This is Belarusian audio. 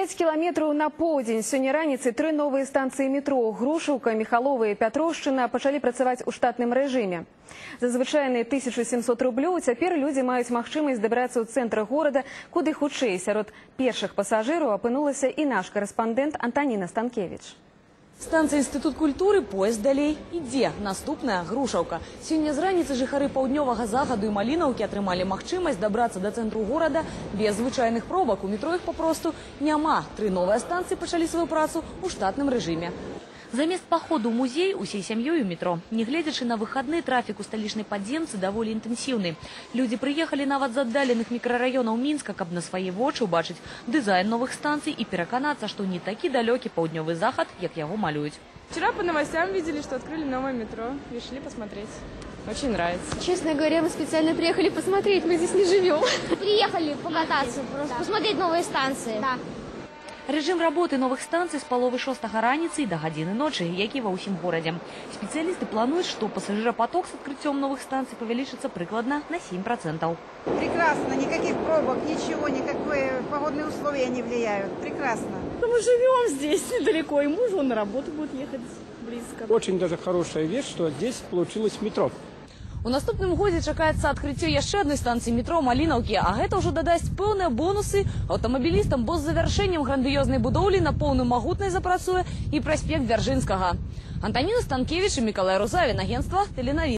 5 кіламетраў на поўдзень. Сёння раніцай 3 новыя станцыі метро Грушаўка, Міхалова і Пятроўшчына пачалі працаваць у штатным рэжыме. За звычайныя 1700 рублёў цяпер людзі маюць магчымасць дабрацца ў цэнтр горада куды хутчэй. Сярод першых пасажыраў апынулася і наш карэспандэнт Антаніна Станкевіч. Станция Институт культуры, поезд далей ідзе. Наступная Грушаўка. Сёння з раніцы жыхары паўднёвага захаду і Малінаўкі атрымалі магчымасць дабрацца да цэнтру горада без звычайных пробак. У метро іх папросту няма. 3 новыя станцыі пачалі сваю працу ў штатным рэжыме. Замест паходу ў музей усей сям'ёй у метро. Нягледзячы на выхадны, трафік у сталічнай падземцы даволі інтэнсіўны. Людзі прыехалі нават з аддаленых мікрараёнаў Мінска, каб на свае вочы ўбачыць дызайн новых станцый і пераканацца, што не такі далёкі паўднёвы захад, як яго малююць. Вчера по новостям видели, что открыли новое метро. Решили посмотреть. Очень нравится. Честно говоря, мы специально приехали посмотреть, мы здесь не живем. Приехали покататься, просто посмотреть новые станции. Да. Рэжым работы новых станцый з паловы 6 раніцы да гадзіны ночы, які ва ўсім горадзе. Спецыялісты плануюць, што пассажиропоток з адкрыццём новых станцый павялічыцца прыкладна на 7%. Прекрасно, никаких пробок, ничего, никакие погодные условия не влияют. Прекрасно. Мы живем здесь недалеко, и муж на работу будет ехать близко. Очень даже хорошая вещь, что здесь получилось метро. У наступным годзе чакаецца адкрыццё яшчэ адной станцыі метро Малінаўкі, а гэта ўжо дадасць пэўныя бонусы аўтамабілістам, бо з завяршэннем грандыёзнай будоўлі на поўную магутнай запрацуе і праспект Дзяржынскага. Антаніна Станкевіч і Мікалай Рузавін, агентства «Теленавіс».